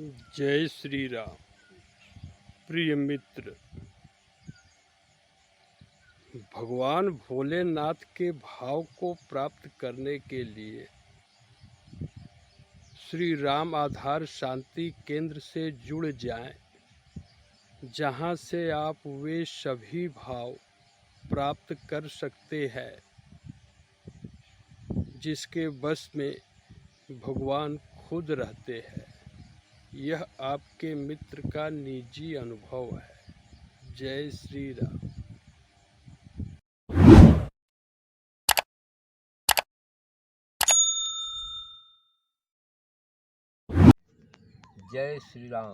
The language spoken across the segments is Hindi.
जय श्री राम। प्रिय मित्र, भगवान भोलेनाथ के भाव को प्राप्त करने के लिए श्री राम आधार शांति केंद्र से जुड़ जाएं, जहां से आप वे सभी भाव प्राप्त कर सकते हैं जिसके बस में भगवान खुद रहते हैं। यह आपके मित्र का निजी अनुभव है। जय श्री राम। जय श्री राम।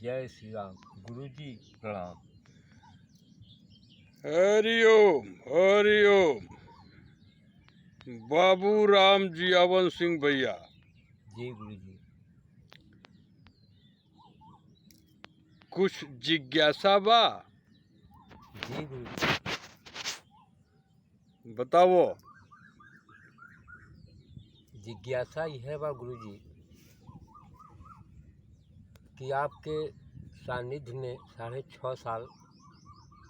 जय श्री राम। गुरुजी प्रणाम। हरि ओम, हरि ओम। बाबू राम जियावन सिंह भैया, जी गुरुजी। कुछ जिज्ञासा बा? जी गुरुजी। बताओ। जिज्ञासा यह बा गुरुजी कि आपके सानिध्य में 6.5 साल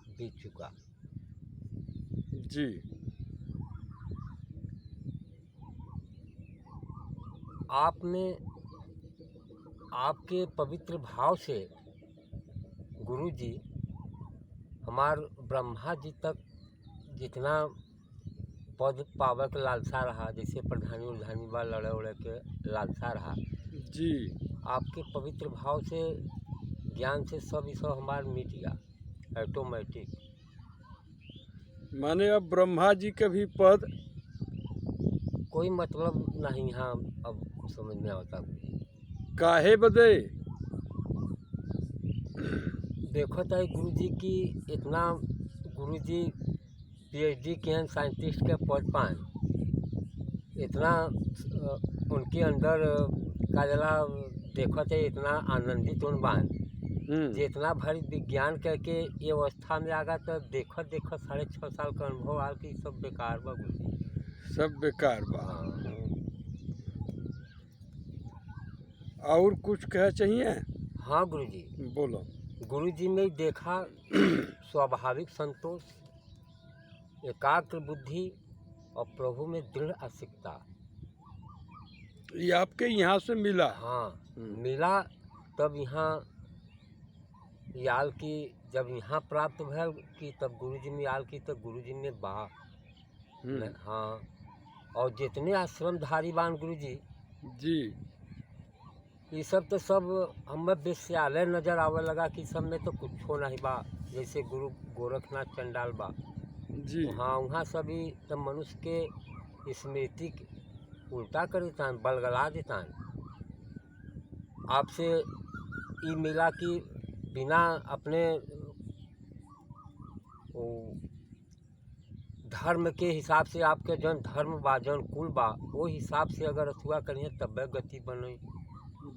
बीत चुका। जी। आपने आपके पवित्र भाव से गुरुजी हमार ब्रह्मा जी तक जितना पद पावे के लालसा रहा, जैसे प्रधानी उधानी बा लड़े उड़े के लालसा रहा, जी। आपके पवित्र भाव से ज्ञान से सब ये सब हमार मिट गया ऑटोमेटिक। माने अब ब्रह्मा जी के भी पद कोई मतलब नहीं यहाँ अब समझ में आता। काहे बदे? देखो तो गुरुजी की इतना गुरुजी पीएचडी के हैं, साइंटिस्ट के पद पान इतना उनके अंदर का जला देखो तो इतना आनंदित उन बान जितना भरी विज्ञान करके ये अवस्था में आ गया। तो देखो 6.5 साल का अनुभव आ कि सब बेकार बा गुरुजी, सब बेकार बा। हाँ। और कुछ कह चाहिए? हाँ गुरुजी। बोलो। गुरुजी में देखा स्वाभाविक संतोष, एकाग्र बुद्धि और प्रभु में दृढ़ आस्तिकता। ये आपके यहाँ से मिला? हाँ मिला। तब यहाँ याल की जब यहाँ प्राप्त भल कि तब गुरुजी में याल की तो गुरुजी में बा। हाँ। और जितने आश्रमधारी बान गुरुजी जी, ये सब तो सब हमें विश्यालय नजर आवे लगा कि सब में तो कुछ हो नहीं बा। जैसे गुरु गोरखनाथ चंडाल बा जी। हाँ, वहाँ सभी तब मनुष्य के स्मृति उल्टा कर देता है, बलगला देता है। आपसे ये मिला कि बिना अपने धर्म के हिसाब से आपके जौन धर्म बा जौन कुल बा वो हिसाब से अगर अथुआ करिए तब गति बने।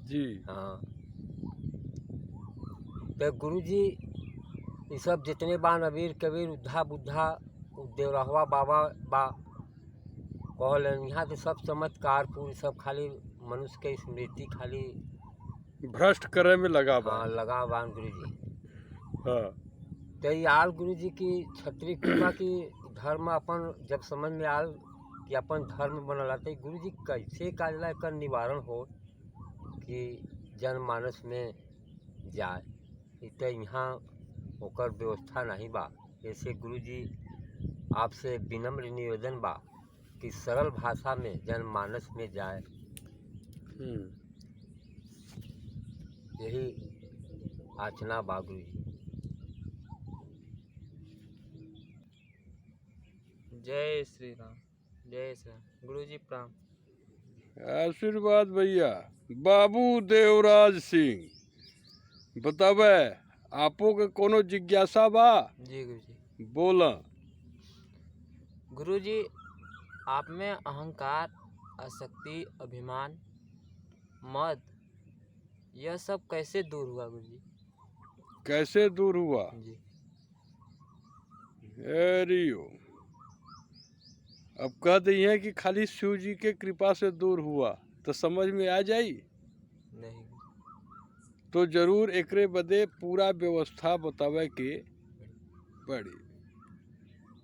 जी। हाँ। तो गुरुजी ये सब जितने बा नबीर कबीर उद्धा बुद्धा देवरहवा बाबा बा कहल यहाँ तो सब चमत्कार पूरी सब खाली मनुष्य के स्मृति खाली भ्रष्ट करे में लगा बा। हाँ लगा बान गुरुजी। हाँ। तो ये आल गुरुजी की क्षत्रिय कृपा की धर्म अपन जब समझ में आल कि अपन धर्म बनला तो गुरुजी कैसे काजला कर निवारण हो कि जनमानस में जाए। तो यहाँ होकर व्यवस्था नहीं बा। ऐसे गुरुजी आपसे विनम्र निवेदन बा कि सरल भाषा में जनमानस में जाए। यही आचना बा गुरुजी। जय श्री राम। जय श्री राम। गुरुजी प्रणाम। आशीर्वाद भैया। बाबू देवराज सिंह, बतावे आपो के कोनो जिज्ञासा बा? जी गुरुजी। बोला। गुरुजी, आप में अहंकार, आसक्ति, अभिमान, मद यह सब कैसे दूर हुआ गुरुजी? कैसे दूर हुआ? जी। हरि ओम। अब कह दिए कि खाली शिव जी के कृपा से दूर हुआ तो समझ में आ जाई? नहीं। तो जरूर एकरे बदे पूरा व्यवस्था बतावे के पड़ी।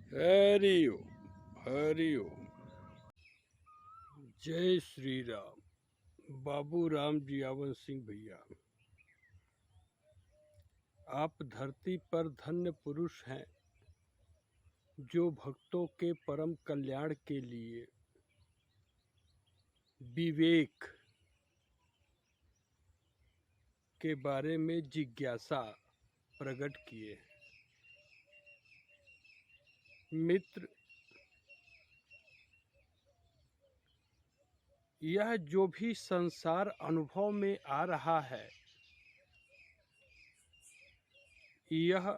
हरि ओम, हरि ओम। जय श्री राम। बाबू राम जियावन सिंह भैया, आप धरती पर धन्य पुरुष हैं जो भक्तों के परम कल्याण के लिए विवेक के बारे में जिज्ञासा प्रकट किए। मित्र, यह जो भी संसार अनुभव में आ रहा है, यह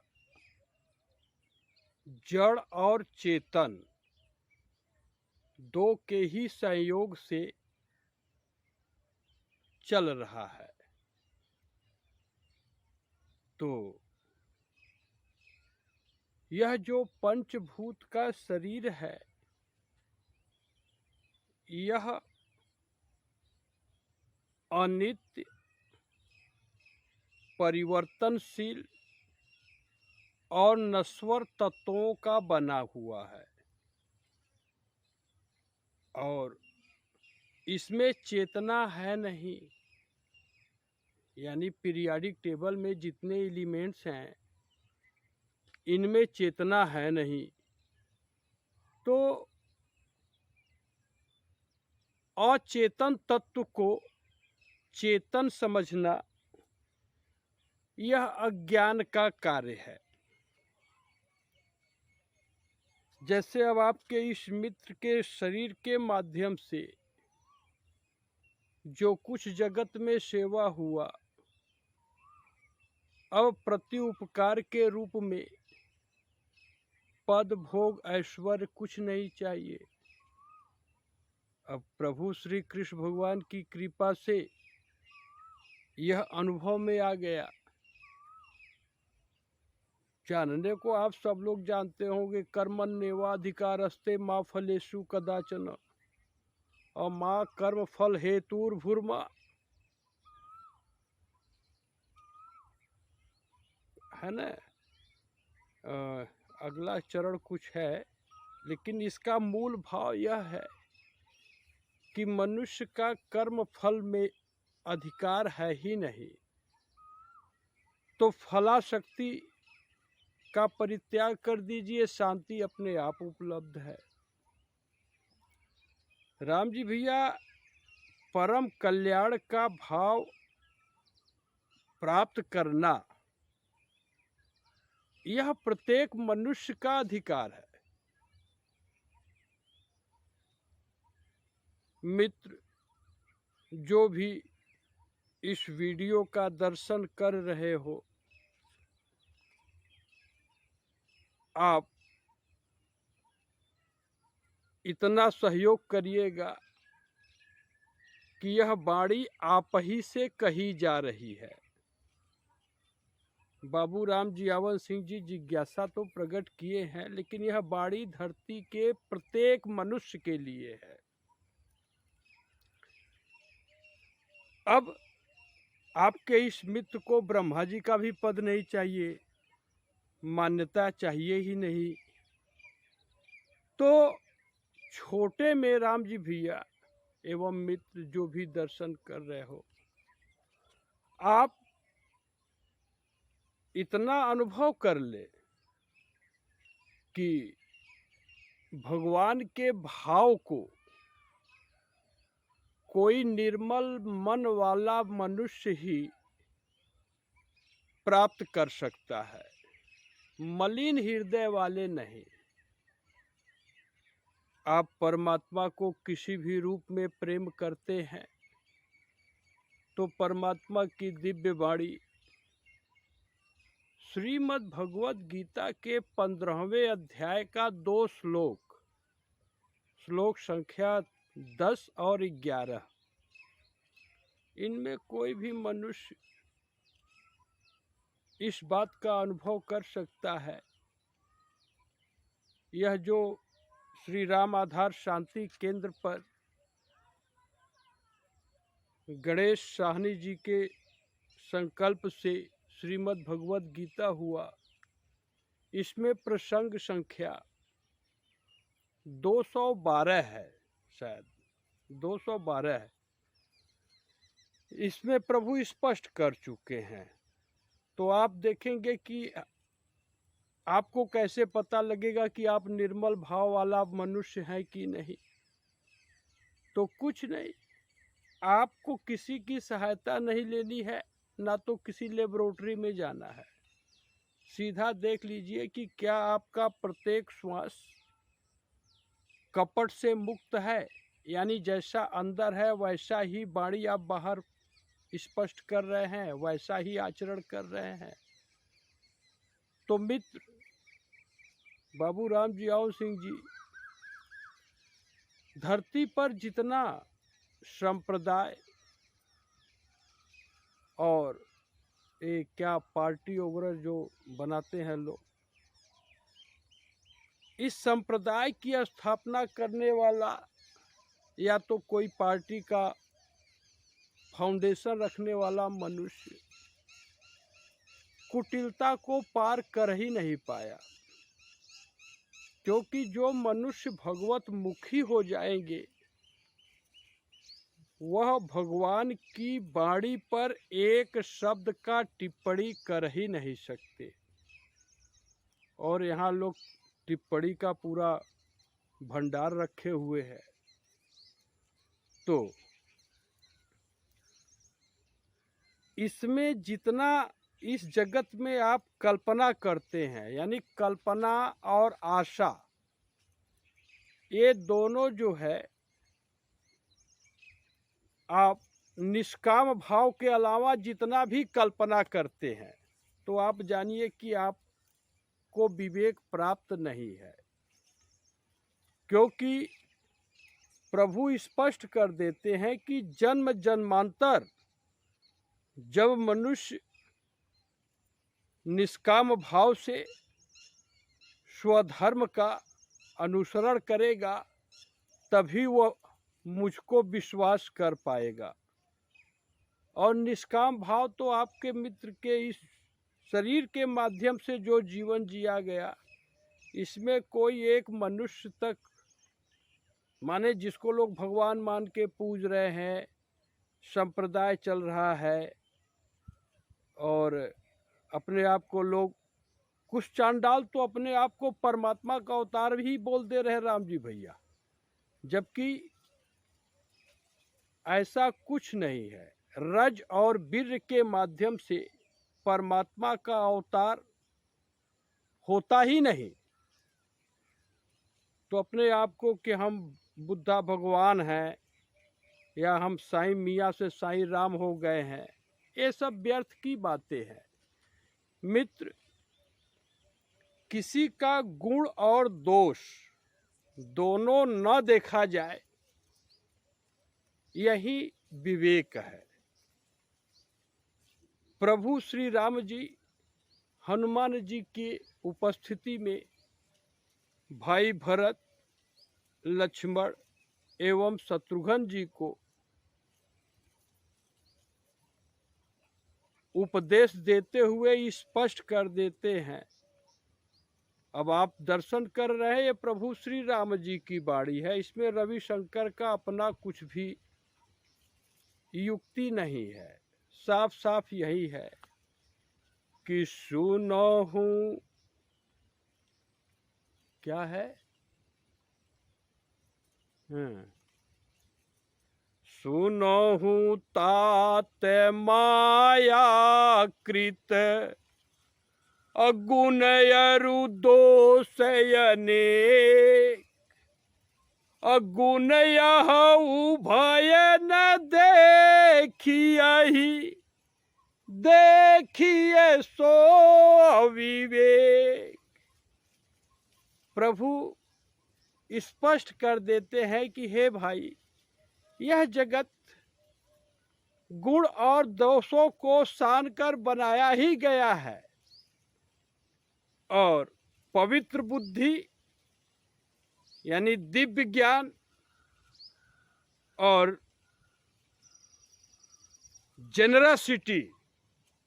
जड़ और चेतन दो के ही संयोग से चल रहा है। तो यह जो पंचभूत का शरीर है, यह अनित्य, परिवर्तनशील और नश्वर तत्वों का बना हुआ है और इसमें चेतना है नहीं। यानी पीरियाडिक टेबल में जितने एलिमेंट्स हैं, इनमें चेतना है नहीं। तो अचेतन तत्व को चेतन समझना यह अज्ञान का कार्य है। जैसे अब आपके इस मित्र के शरीर के माध्यम से जो कुछ जगत में सेवा हुआ, अब प्रति उपकार के रूप में पद भोग ऐश्वर्य कुछ नहीं चाहिए। अब प्रभु श्री कृष्ण भगवान की कृपा से यह अनुभव में आ गया। जानने को आप सब लोग जानते होंगे, कर्मण्येवाधिकारस्ते मा फलेषु कदाचन और माँ कर्म फल हेतुर्भुर्मा। है ना? अगला चरण कुछ है, लेकिन इसका मूल भाव यह है कि मनुष्य का कर्म फल में अधिकार है ही नहीं, तो फलाशक्ति का परित्याग कर दीजिए, शांति अपने आप उपलब्ध है। राम जी भैया, परम कल्याण का भाव प्राप्त करना यह प्रत्येक मनुष्य का अधिकार है। मित्र, जो भी इस वीडियो का दर्शन कर रहे हो, आप इतना सहयोग करिएगा कि यह वाणी आप ही से कही जा रही है। बाबू राम जियावन सिंह जी जिज्ञासा तो प्रकट किए हैं, लेकिन यह वाणी धरती के प्रत्येक मनुष्य के लिए है। अब आपके इस मित्र को ब्रह्मा जी का भी पद नहीं चाहिए, मान्यता चाहिए ही नहीं। तो छोटे में राम जी भैया एवं मित्र जो भी दर्शन कर रहे हो, आप इतना अनुभव कर ले कि भगवान के भाव को कोई निर्मल मन वाला मनुष्य ही प्राप्त कर सकता है, मलिन हृदय वाले नहीं। आप परमात्मा को किसी भी रूप में प्रेम करते हैं तो परमात्मा की दिव्य वाणी श्रीमद् भगवत गीता के 15वें अध्याय का 2 श्लोक, श्लोक संख्या 10 और 11, इनमें कोई भी मनुष्य इस बात का अनुभव कर सकता है। यह जो श्री राम आधार शांति केंद्र पर गणेश साहनी जी के संकल्प से श्रीमद् भगवत गीता हुआ, इसमें प्रसंग संख्या 212 है, शायद 212 है। इसमें प्रभु स्पष्ट कर चुके हैं। तो आप देखेंगे कि आपको कैसे पता लगेगा कि आप निर्मल भाव वाला मनुष्य हैं कि नहीं। तो कुछ नहीं, आपको किसी की सहायता नहीं लेनी है, ना तो किसी लेबोरेटरी में जाना है। सीधा देख लीजिए कि क्या आपका प्रत्येक श्वास कपट से मुक्त है, यानी जैसा अंदर है वैसा ही वाणी आप बाहर स्पष्ट कर रहे हैं, वैसा ही आचरण कर रहे हैं। तो मित्र बाबू राम जी आओ सिंह जी, धरती पर जितना संप्रदाय और ये क्या पार्टी वगैरह जो बनाते हैं लोग, इस संप्रदाय की स्थापना करने वाला या तो कोई पार्टी का फाउंडेशन रखने वाला मनुष्य कुटिलता को पार कर ही नहीं पाया। क्योंकि जो मनुष्य भगवत मुखी हो जाएंगे वह भगवान की वाणी पर एक शब्द का टिप्पणी कर ही नहीं सकते। और यहाँ लोग टिप्पणी का पूरा भंडार रखे हुए हैं। तो इसमें जितना इस जगत में आप कल्पना करते हैं, यानी कल्पना और आशा, ये दोनों जो है आप निष्काम भाव के अलावा जितना भी कल्पना करते हैं तो आप जानिए कि आपको विवेक प्राप्त नहीं है। क्योंकि प्रभु स्पष्ट कर देते हैं कि जन्म जन्मांतर जब मनुष्य निष्काम भाव से स्वधर्म का अनुसरण करेगा तभी वह मुझको विश्वास कर पाएगा। और निष्काम भाव तो आपके मित्र के इस शरीर के माध्यम से जो जीवन जिया गया, इसमें कोई एक मनुष्य तक, माने जिसको लोग भगवान मान के पूज रहे हैं, संप्रदाय चल रहा है और अपने आप को लोग, कुछ चांडाल तो अपने आप को परमात्मा का अवतार भी बोल दे रहे राम जी भैया, जबकि ऐसा कुछ नहीं है। रज और वीर्य के माध्यम से परमात्मा का अवतार होता ही नहीं। तो अपने आप को कि हम बुद्धा भगवान हैं या हम साईं मियाँ से साईं राम हो गए हैं, ये सब व्यर्थ की बातें हैं। मित्र, किसी का गुण और दोष दोनों न देखा जाए, यही विवेक है। प्रभु श्री राम जी हनुमान जी की उपस्थिति में भाई भरत, लक्ष्मण एवं शत्रुघ्न जी को उपदेश देते हुए स्पष्ट कर देते हैं। अब आप दर्शन कर रहे हैं, ये प्रभु श्री राम जी की वाणी है, इसमें रविशंकर का अपना कुछ भी युक्ति नहीं है। साफ साफ यही है कि सुनहु, क्या है, सुनहु तात माया कृत अगुणयरु दोषयने, अगुण यह उभय न देखियहि, देखिए सो विवेक। प्रभु स्पष्ट कर देते हैं कि हे भाई, यह जगत गुण और दोषों को सान कर बनाया ही गया है, और पवित्र बुद्धि यानी दिव्य ज्ञान और जेनरसिटी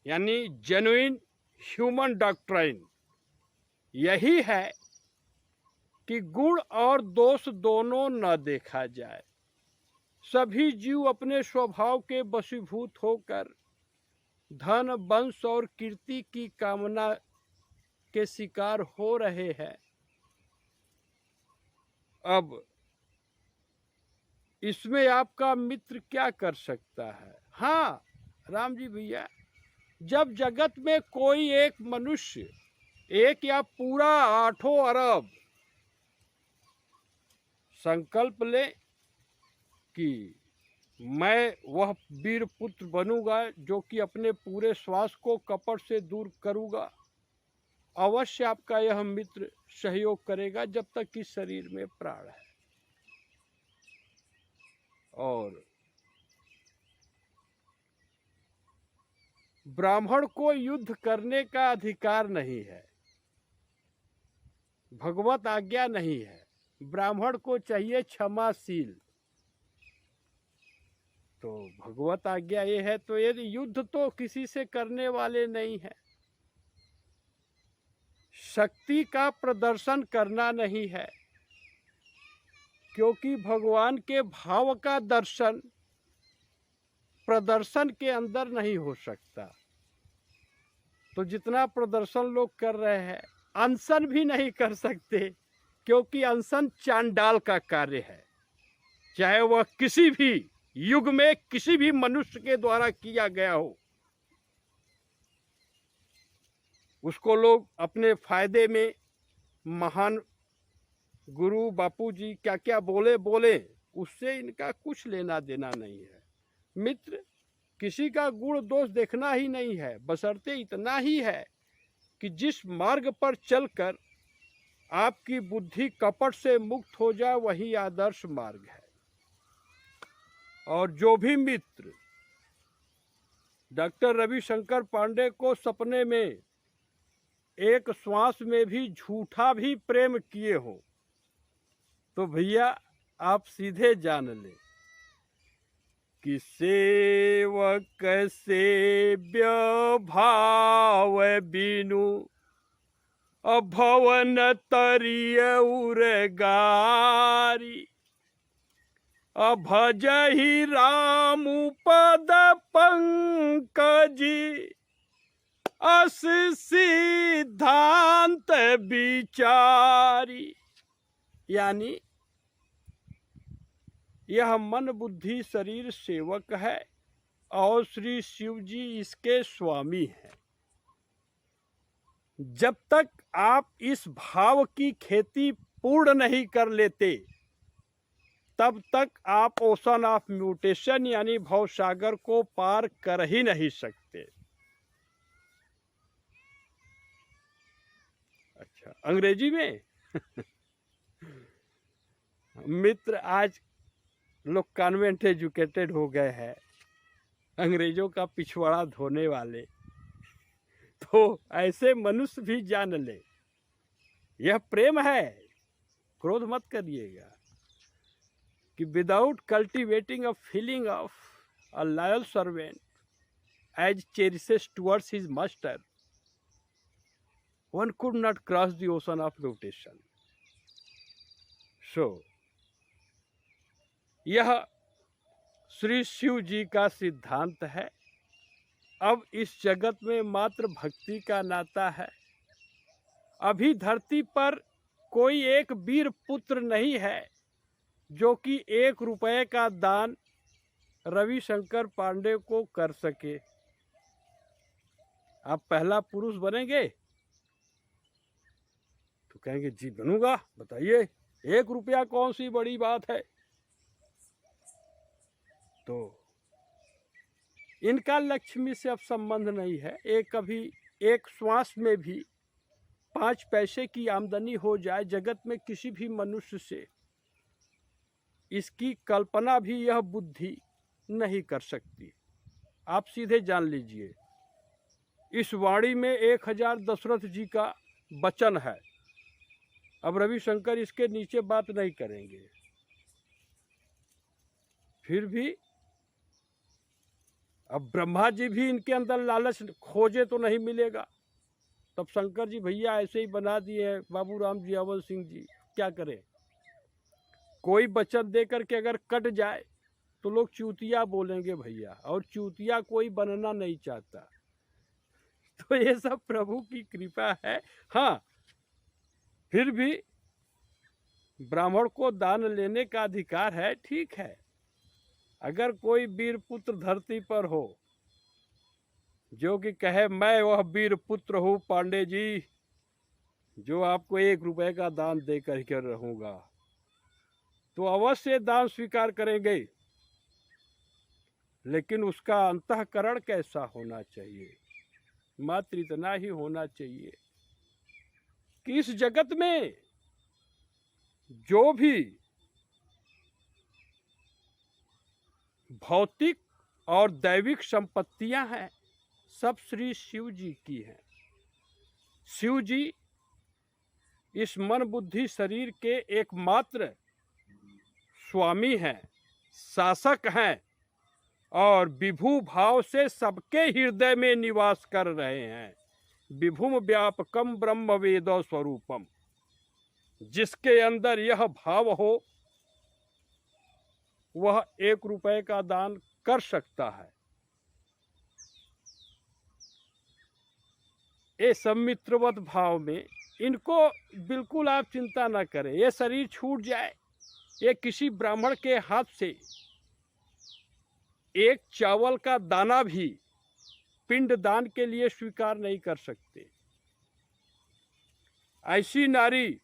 यानी जेन्युइन ह्यूमन डॉक्ट्राइन यही है कि गुण और दोष दोनों न देखा जाए। सभी जीव अपने स्वभाव के वशीभूत होकर धन, वंश और कीर्ति की कामना के शिकार हो रहे हैं। अब इसमें आपका मित्र क्या कर सकता है? हाँ राम जी भैया, जब जगत में कोई एक मनुष्य, एक या पूरा 8 अरब संकल्प ले कि मैं वह वीर पुत्र बनूंगा जो कि अपने पूरे श्वास को कपट से दूर करूंगा, अवश्य आपका यह मित्र सहयोग करेगा जब तक कि शरीर में प्राण है। और ब्राह्मण को युद्ध करने का अधिकार नहीं है, भगवत आज्ञा नहीं है। ब्राह्मण को चाहिए क्षमाशील। तो भगवत आज्ञा ये है, तो यदि युद्ध तो किसी से करने वाले नहीं है, शक्ति का प्रदर्शन करना नहीं है, क्योंकि भगवान के भाव का दर्शन प्रदर्शन के अंदर नहीं हो सकता। तो जितना प्रदर्शन लोग कर रहे हैं, अनशन भी नहीं कर सकते, क्योंकि अनशन चांडाल का कार्य है। चाहे वह किसी भी युग में किसी भी मनुष्य के द्वारा किया गया हो, उसको लोग अपने फायदे में, महान गुरु बापू जी क्या क्या बोले, उससे इनका कुछ लेना देना नहीं है। मित्र, किसी का गुण दोष देखना ही नहीं है, बशर्ते इतना ही है कि जिस मार्ग पर चलकर आपकी बुद्धि कपट से मुक्त हो जाए वही आदर्श मार्ग है। और जो भी मित्र डॉक्टर रविशंकर पांडे को सपने में एक श्वास में भी झूठा भी प्रेम किए हो, तो भैया आप सीधे जान ले कि सेवक सेव्य भाव बिनु अभवन तरिय उरगारी, अभजहि राम पद पंकजी, अस सिद्धांत विचारी। यानी यह मन बुद्धि शरीर सेवक है और श्री शिव जी इसके स्वामी हैं। जब तक आप इस भाव की खेती पूर्ण नहीं कर लेते, तब तक आप ओशन ऑफ म्यूटेशन यानी भवसागर को पार कर ही नहीं सकते। अच्छा, अंग्रेजी में मित्र आज लोग कॉन्वेंट एजुकेटेड हो गए हैं, अंग्रेजों का पिछवाड़ा धोने वाले। तो ऐसे मनुष्य भी जान ले, यह प्रेम है, क्रोध मत करिएगा, कि without cultivating a feeling of a loyal servant as cherishes towards his master, one could not cross the ocean of mutation. So, यह श्री शिव जी का सिद्धांत है। अब इस जगत में मात्र भक्ति का नाता है। अभी धरती पर कोई एक वीर पुत्र नहीं है जो कि 1 रुपये का दान रविशंकर पांडे को कर सके। आप पहला पुरुष बनेंगे तो कहेंगे जी बनूंगा, बताइए 1 रुपया कौन सी बड़ी बात है। तो इनका लक्ष्मी से अब संबंध नहीं है। कभी एक श्वास में भी 5 पैसे की आमदनी हो जाए, जगत में किसी भी मनुष्य से इसकी कल्पना भी यह बुद्धि नहीं कर सकती। आप सीधे जान लीजिए, इस वाणी में 1000 दशरथ जी का वचन है। अब रविशंकर इसके नीचे बात नहीं करेंगे, फिर भी अब ब्रह्मा जी भी इनके अंदर लालच खोजे तो नहीं मिलेगा। तब शंकर जी भैया ऐसे ही बना दिए हैं, बाबू राम जी, अवल सिंह जी, क्या करें। कोई वचन दे करके अगर कट जाए तो लोग चूतिया बोलेंगे भैया, और चूतिया कोई बनना नहीं चाहता। तो ये सब प्रभु की कृपा है। हाँ, फिर भी ब्राह्मण को दान लेने का अधिकार है, ठीक है। अगर कोई वीर पुत्र धरती पर हो जो कि कहे मैं वह वीर पुत्र हूँ पांडे जी, जो आपको 1 रुपए का दान दे कर रहूंगा, तो अवश्य दान स्वीकार करेंगे। लेकिन उसका अंतःकरण कैसा होना चाहिए? मात्र इतना ही होना चाहिए कि इस जगत में जो भी भौतिक और दैविक संपत्तियां हैं, सब श्री शिव जी की हैं। शिव जी इस मन बुद्धि शरीर के एकमात्र स्वामी हैं, शासक हैं, और विभू भाव से सबके हृदय में निवास कर रहे हैं। विभुम व्यापकम ब्रह्म वेदो स्वरूपम। जिसके अंदर यह भाव हो वह 1 रुपए का दान कर सकता है। ये सब मित्रवत भाव में, इनको बिल्कुल आप चिंता न करें। ये शरीर छूट जाए, ये किसी ब्राह्मण के हाथ से 1 चावल का दाना भी पिंड दान के लिए स्वीकार नहीं कर सकते। ऐसी नारी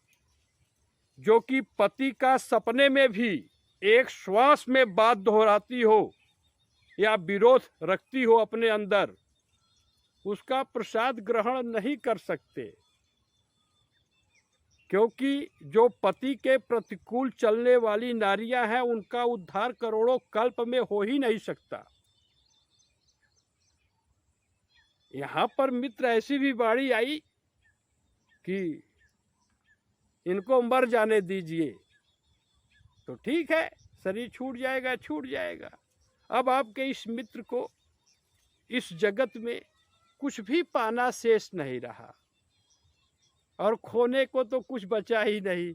जो कि पति का सपने में भी एक श्वास में बात दोहराती हो या विरोध रखती हो अपने अंदर, उसका प्रसाद ग्रहण नहीं कर सकते। क्योंकि जो पति के प्रतिकूल चलने वाली नारियां हैं, उनका उद्धार करोड़ों कल्प में हो ही नहीं सकता। यहाँ पर मित्र ऐसी भी बाड़ी आई कि इनको मर जाने दीजिए, तो ठीक है, शरीर छूट जाएगा, छूट जाएगा। अब आपके इस मित्र को इस जगत में कुछ भी पाना शेष नहीं रहा, और खोने को तो कुछ बचा ही नहीं।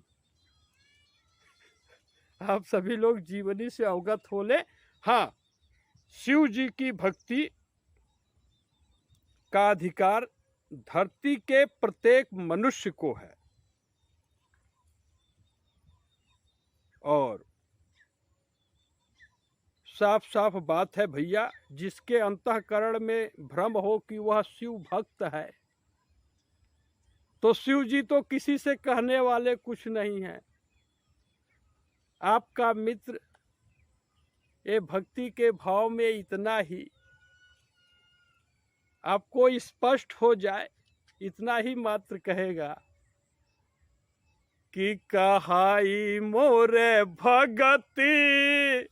आप सभी लोग जीवनी से अवगत हो ले। हाँ, शिव जी की भक्ति का अधिकार धरती के प्रत्येक मनुष्य को है, और साफ साफ बात है भैया, जिसके अंतःकरण में भ्रम हो कि वह शिव भक्त है, तो शिव जी तो किसी से कहने वाले कुछ नहीं है। आपका मित्र ये भक्ति के भाव में इतना ही आपको स्पष्ट हो जाए, इतना ही मात्र कहेगा कि कहाई मोरे भगति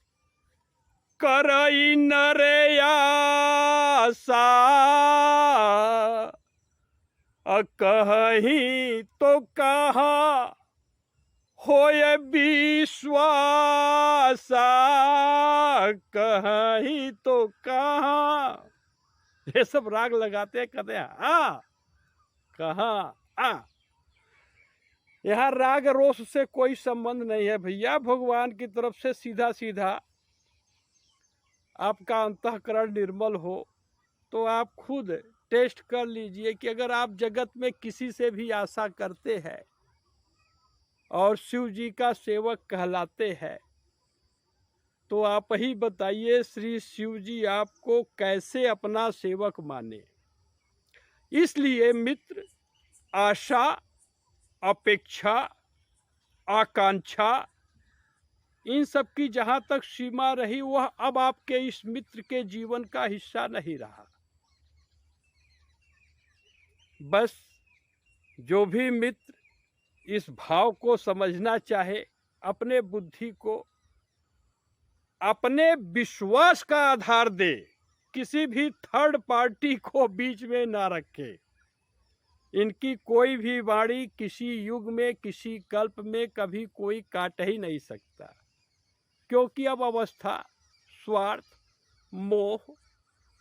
करई नरे आशा, कहीं तो कहा होए विश्वास, कहीं तो कहा। ये सब राग लगाते कहते हैं हाँ कहाँ आ। यहाँ राग रोष से कोई संबंध नहीं है भैया। भगवान की तरफ से सीधा सीधा आपका अंतःकरण निर्मल हो तो आप खुद टेस्ट कर लीजिए कि अगर आप जगत में किसी से भी आशा करते हैं और शिव जी का सेवक कहलाते हैं, तो आप ही बताइए श्री शिव जी आपको कैसे अपना सेवक माने। इसलिए मित्र, आशा, अपेक्षा, आकांक्षा, इन सब की जहाँ तक सीमा रही वह अब आपके इस मित्र के जीवन का हिस्सा नहीं रहा। बस जो भी मित्र इस भाव को समझना चाहे, अपने बुद्धि को अपने विश्वास का आधार दे, किसी भी थर्ड पार्टी को बीच में ना रखे। इनकी कोई भी वाणी किसी युग में, किसी कल्प में कभी कोई काट ही नहीं सकता, क्योंकि अब अवस्था, स्वार्थ, मोह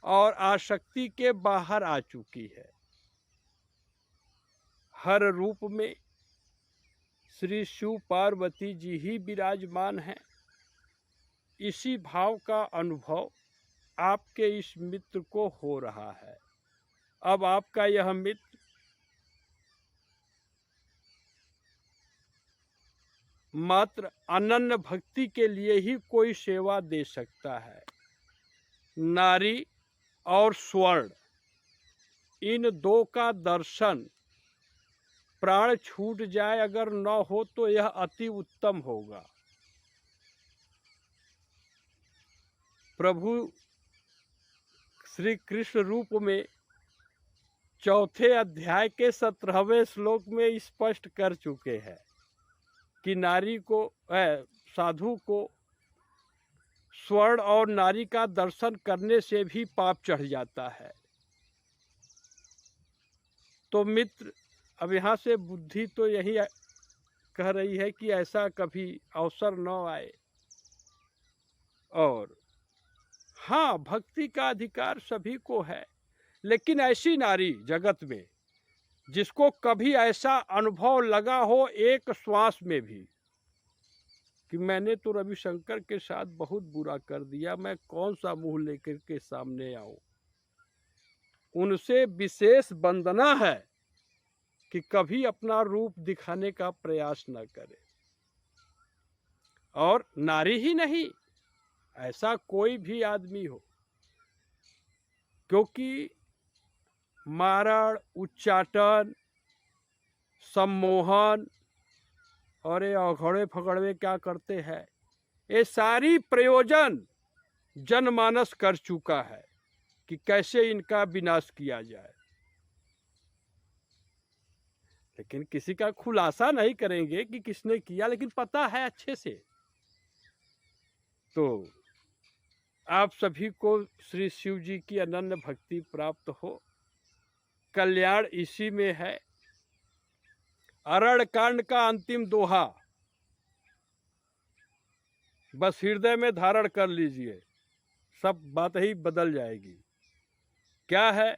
और आसक्ति के बाहर आ चुकी है। हर रूप में श्री शिव पार्वती जी ही विराजमान हैं। इसी भाव का अनुभव आपके इस मित्र को हो रहा है। अब आपका यह मित्र मात्र अनन्य भक्ति के लिए ही कोई सेवा दे सकता है। नारी और स्वर्ण, इन दो का दर्शन प्राण छूट जाए अगर न हो तो यह अति उत्तम होगा। प्रभु श्री कृष्ण रूप में चौथे अध्याय के 17वें श्लोक में स्पष्ट कर चुके हैं कि नारी को साधु को स्वर्ण और नारी का दर्शन करने से भी पाप चढ़ जाता है। तो मित्र, अब यहाँ से बुद्धि तो यही कह रही है कि ऐसा कभी अवसर न आए। और हाँ, भक्ति का अधिकार सभी को है, लेकिन ऐसी नारी जगत में जिसको कभी ऐसा अनुभव लगा हो एक श्वास में भी कि मैंने तो रविशंकर के साथ बहुत बुरा कर दिया, मैं कौन सा मुंह लेकर के सामने आऊं, उनसे विशेष वंदना है कि कभी अपना रूप दिखाने का प्रयास न करे। और नारी ही नहीं, ऐसा कोई भी आदमी हो, क्योंकि मारण, उच्चाटन, सम्मोहन और ये अघड़े फगड़े क्या करते हैं, ये सारी प्रयोजन जनमानस कर चुका है कि कैसे इनका विनाश किया जाए। लेकिन किसी का खुलासा नहीं करेंगे कि किसने किया, लेकिन पता है अच्छे से। तो आप सभी को श्री शिव जी की अनन्य भक्ति प्राप्त हो। कल्याण इसी में है। अरण्य कांड का अंतिम दोहा बस हृदय में धारण कर लीजिए, सब बात ही बदल जाएगी। क्या है?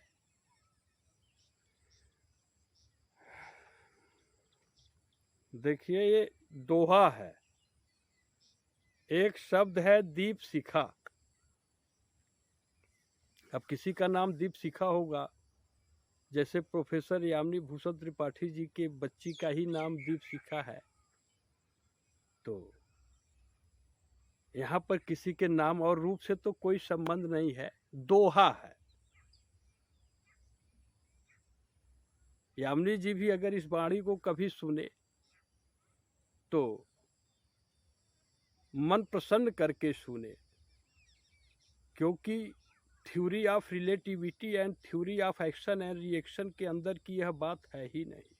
देखिए, ये दोहा है। एक शब्द है दीप शिखा। अब किसी का नाम दीप शिखा होगा, जैसे प्रोफेसर यामिनी भूषण त्रिपाठी जी के बच्ची का ही नाम दीप शिखा है। तो यहाँ पर किसी के नाम और रूप से तो कोई संबंध नहीं है, दोहा है। यामिनी जी भी अगर इस वाणी को कभी सुने तो मन प्रसन्न करके सुने, क्योंकि theory of relativity and theory of action and reaction के अंदर की यह बात है ही नहीं।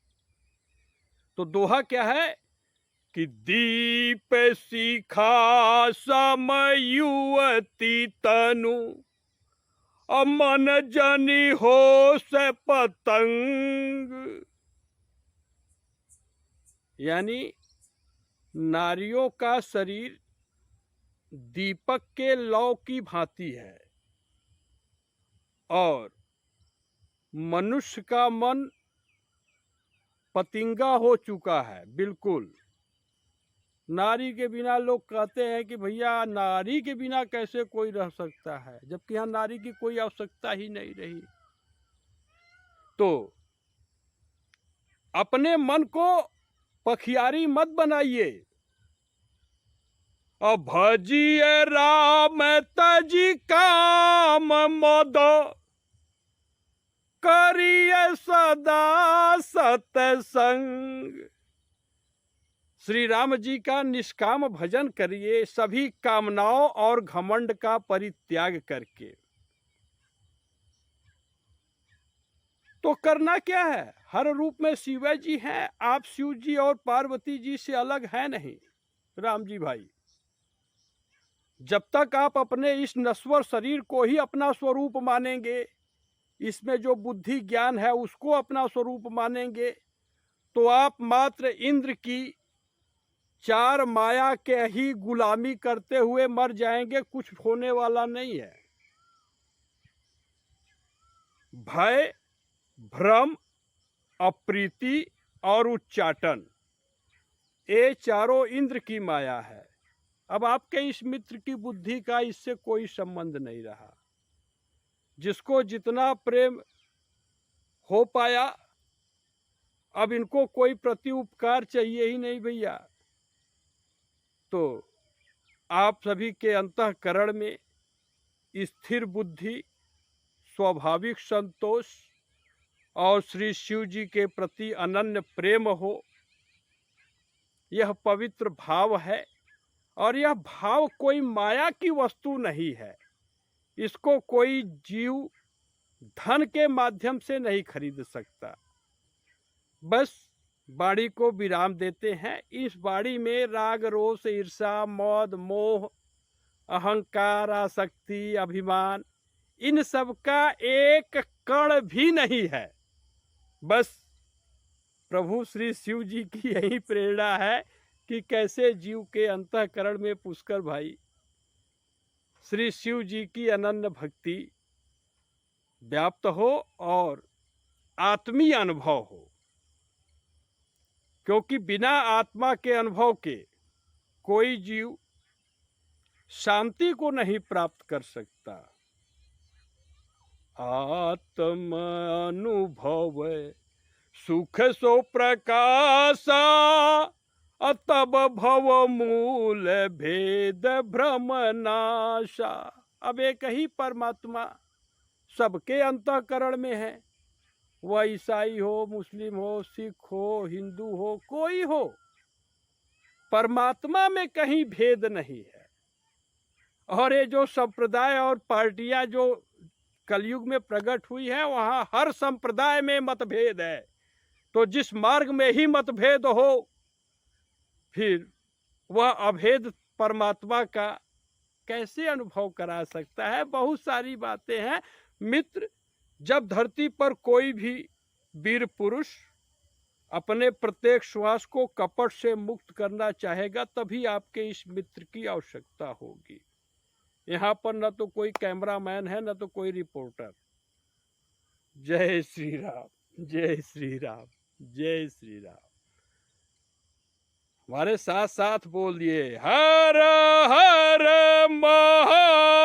तो दोहा क्या है कि दीप शिखा सम युवती तनु, अमन जनी हो से पतंग। यानी नारियों का शरीर दीपक के लौ की भांति है और मनुष्य का मन पतिंगा हो चुका है। बिल्कुल, नारी के बिना लोग कहते हैं कि भैया नारी के बिना कैसे कोई रह सकता है, जबकि यहाँ नारी की कोई आवश्यकता ही नहीं रही। तो अपने मन को पखियारी मत बनाइए। भजिए राम तजी काम मद, करिए सदा सतसंग। श्री राम जी का निष्काम भजन करिए, सभी कामनाओं और घमंड का परित्याग करके। तो करना क्या है? हर रूप में शिव जी हैं। आप शिव जी और पार्वती जी से अलग हैं नहीं राम जी भाई। जब तक आप अपने इस नश्वर शरीर को ही अपना स्वरूप मानेंगे, इसमें जो बुद्धि ज्ञान है उसको अपना स्वरूप मानेंगे, तो आप मात्र इंद्र की चार माया के ही गुलामी करते हुए मर जाएंगे, कुछ होने वाला नहीं है। भय, भ्रम, अप्रीति और उच्चाटन, ये चारों इंद्र की माया है। अब आपके इस मित्र की बुद्धि का इससे कोई संबंध नहीं रहा। जिसको जितना प्रेम हो पाया, अब इनको कोई प्रति उपकार चाहिए ही नहीं भैया। तो आप सभी के अंतःकरण में स्थिर बुद्धि, स्वाभाविक संतोष और श्री शिव जी के प्रति अनन्य प्रेम हो, यह पवित्र भाव है। और यह भाव कोई माया की वस्तु नहीं है। इसको कोई जीव धन के माध्यम से नहीं खरीद सकता। बस वाणी को विराम देते हैं। इस वाणी में राग, रोष, ईर्षा, मौद, मोह, अहंकार, आसक्ति, अभिमान, इन सब का एक कण भी नहीं है। बस प्रभु श्री शिव जी की यही प्रेरणा है कि कैसे जीव के अंतःकरण में पुष्कर भाई श्री शिव जी की अनन्य भक्ति व्याप्त हो और आत्मीय अनुभव हो। क्योंकि बिना आत्मा के अनुभव के कोई जीव शांति को नहीं प्राप्त कर सकता। आत्म अनुभव सुख सो प्रकाशा, तब भव मूल भेद भ्रम नाशा। अब एक ही परमात्मा सबके अंतःकरण में है। वह ईसाई हो, मुस्लिम हो, सिख हो, हिंदू हो, कोई हो, परमात्मा में कहीं भेद नहीं है। और ये जो संप्रदाय और पार्टियां जो कलयुग में प्रकट हुई है, वहां हर संप्रदाय में मतभेद है। तो जिस मार्ग में ही मतभेद हो, फिर वह अभेद परमात्मा का कैसे अनुभव करा सकता है। बहुत सारी बातें हैं मित्र। जब धरती पर कोई भी वीर पुरुष अपने प्रत्येक श्वास को कपट से मुक्त करना चाहेगा, तभी आपके इस मित्र की आवश्यकता होगी। यहाँ पर न तो कोई कैमरामैन है, न तो कोई रिपोर्टर। जय श्री राम, जय श्री राम, जय श्री राम। हमारे साथ साथ बोलिए हर हर महा